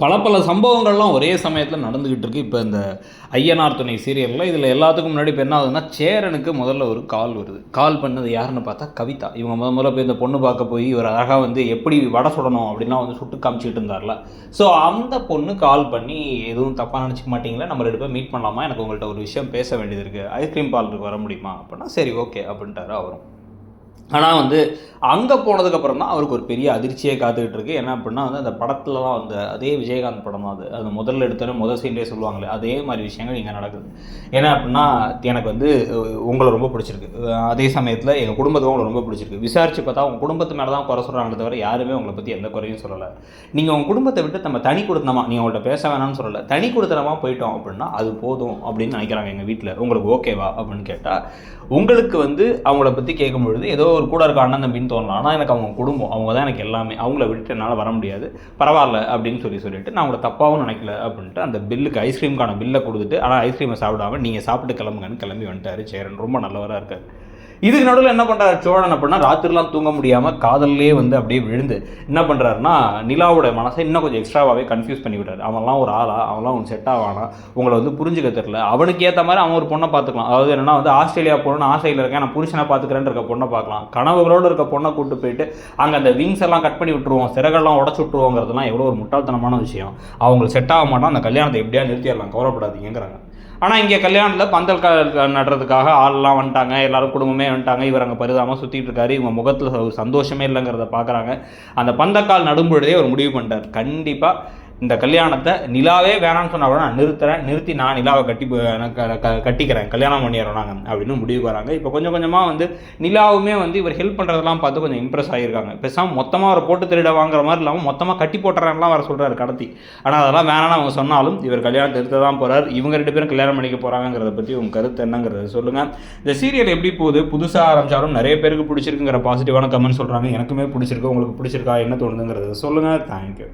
பல பல சம்பவங்கள்லாம் ஒரே சமயத்தில் நடந்துக்கிட்டு இருக்குது. இப்போ இந்த ஐயனார் துணை சீரியலில் இதில் எல்லாத்துக்கும் முன்னாடி இப்போ என்ன ஆகுதுன்னா, சேரனுக்கு முதல்ல ஒரு கால் வருது. கால் பண்ணது யாருன்னு பார்த்தா கவிதா. இவங்க முதல்ல போய் இந்த பொண்ணு பார்க்க போய் இவர் அழகாக வந்து எப்படி வடை சுடணும் அப்படின்னா வந்து சுட்டு காமிச்சிட்டு இருந்தார்ல. ஸோ அந்த பொண்ணு கால் பண்ணி, எதுவும் தப்பாக நினச்சிக்க மாட்டிங்களா, நம்ம 2 பேரும் மீட் பண்ணலாமா, எனக்கு உங்கள்கிட்ட ஒரு விஷயம் பேச வேண்டியது இருக்குது, ஐஸ்கிரீம் பார்லருக்கு வர முடியுமா அப்படின்னா, சரி ஓகே அப்படின்ட்டாரு அவரும். ஆனால் வந்து அங்கே போனதுக்கப்புறம் தான் அவருக்கு ஒரு பெரிய அதிர்ச்சியே காத்துக்கிட்டு இருக்கு. என்ன அப்படின்னா வந்து அந்த படத்துலலாம் வந்து அதே விஜயகாந்த் படம் தான் அது முதல்ல எடுத்தோன்னே முதல் சீன்லேயே சொல்லுவாங்களே, அதே மாதிரி விஷயங்கள் இங்கே நடக்குது. என்ன அப்படின்னா, எனக்கு வந்து உங்களை ரொம்ப பிடிச்சிருக்கு, அதே சமயத்தில் எங்கள் குடும்பத்துக்கும் உங்களை ரொம்ப பிடிச்சிருக்கு. விசாரித்து பார்த்தா உங்கள் குடும்பத்து மேலே தான் குறை சொல்கிறாங்களே தவிர யாருமே உங்களை பற்றி எந்த குறையும் சொல்லலை. நீங்கள் உங்கள் குடும்பத்தை விட்டு நம்ம தனி கொடுத்தனமா, நீங்கள் உங்கள்கிட்ட பேச வேணாம்னு சொல்லலை, தனி கொடுத்தனமாக போயிட்டோம் அப்படின்னா அது போதும் அப்படின்னு நினைக்கிறாங்க எங்கள் வீட்டில். உங்களுக்கு ஓகேவா அப்படின்னு கேட்டால், உங்களுக்கு வந்து அவங்கள பற்றி கேட்கும்பொழுது ஏதோ ஒரு கூட இருக்க அண்ணன் தம்பின்னு தோணலாம். ஆனால் எனக்கு அவங்க குடும்பம், அவங்க தான் எனக்கு எல்லாமே, அவங்கள விட்டு என்னால் வர முடியாது, பரவாயில்ல அப்படின்னு சொல்லிட்டு நான் அவங்கள தப்பாகவும் நினைக்கல அப்படின்ட்டு அந்த பில்லுக்கு ஐஸ்கிரீமுக்கான பில்லை கொடுத்துட்டு, ஆனால் ஐஸ்கிரீமை சாப்பிடாமல் நீங்கள் சாப்பிட்டு கிளம்புங்கன்னு கிளம்பி வந்துட்டார் சேரன். ரொம்ப நல்லவராக இருக்கார். இதுக்கு நடுவில் என்ன பண்ணுறாரு சோழன் அப்படின்னா, ராத்திரிலாம் தூங்க முடியாமல் காதல்லே வந்து அப்படியே விழுந்து என்ன பண்ணுறாருன்னா, நிலாவோட மனசை இன்னும் கொஞ்சம் எக்ஸ்ட்ராவாகவே கன்ஃபியூஸ் பண்ணி விட்டார். அவன்லாம் ஒரு ஆளா, அவன்லாம் ஒன்று செட் ஆவானா, உங்களை வந்து புரிஞ்சுக்க தெரில, அவனுக்கு ஏற்ற மாதிரி அவன் ஒரு பொண்ணை பார்த்துக்கலாம். அதாவது என்னன்னா வந்து ஆஸ்திரேலியா போகணுன்னு ஆசையில் இருக்கேன், நான் புருஷனை பார்த்துக்கிறேன்னு இருக்க பொண்ணை பார்க்கலாம். கனவுகளோடு இருக்க பொண்ணை கூப்பிட்டு போயிட்டு அங்கே அந்த விங்ஸ் எல்லாம் கட் பண்ணி விட்டுருவோம், சிறகெல்லாம் உடச்சு விட்டுருவோங்கிறதுலாம் எவ்வளோ ஒரு முட்டாள்தனமான விஷயம். அவங்களுக்கு செட் ஆக மாட்டான், அந்த கல்யாணத்தை எப்படியா நிறுத்திடலாம், கவலைப்படாதீங்கிறாங்க. ஆனால் இங்கே கல்யாணத்தில் பந்தல் நடுறதுக்காக ஆள்லாம் வந்துட்டாங்க, எல்லோரும் குடும்பமே வந்துட்டாங்க. இவர் அங்கே பரிதாமல் சுற்றிட்டு இருக்காரு. இவங்க முகத்தில் சந்தோஷமே இல்லைங்கிறத பார்க்குறாங்க. அந்த பந்தக்கால் நடும்பொழுதே ஒரு முடிவு பண்ணிட்டார், கண்டிப்பாக இந்த கல்யாணத்தை நிலாவே வேணான்னு சொன்னால் கூட நான் நிறுத்தி நான் நிலாவை கட்டிக்கிறேன், கல்யாணம் பண்ணிடுறோம் நாங்கள் அப்படின்னு முடிவுக்கு வராங்க. இப்போ கொஞ்சம் கொஞ்சமாக வந்து நிலாவுமே வந்து இவர் ஹெல்ப் பண்ணுறதெல்லாம் பார்த்து கொஞ்சம் இம்ப்ரெஸ் ஆகியிருக்காங்க. பேசாமல் மொத்தமாக ஒரு போட்டு திருட வாங்குற மாதிரி இல்லாமல் மொத்தமாக கட்டி போட்டுறாங்கலாம் வர சொல்கிறாரு கடத்தி. ஆனால் அதெல்லாம் வேணான்னு அவங்க சொன்னாலும் இவர் கல்யாணத்தை எடுத்து தான் போகிறார். இவங்க 2 பேரும் கல்யாணம் பண்ணிக்க போகிறாங்கிறத பற்றி உங்கள் கருத்து என்னங்கிறத சொல்லுங்கள். இந்த சீரியல் எப்படி போகுது, புதுசாக ஆரம்பித்தாலும் நிறைய பேருக்கு பிடிச்சிருக்குங்கிற பாசிட்டிவான கமெண்ட் சொல்கிறாங்க. எனக்குமே பிடிச்சிருக்கு, உங்களுக்கு பிடிச்சிருக்கா, என்ன தோணுதுங்கிறத சொல்லுங்கள். தேங்க்யூ.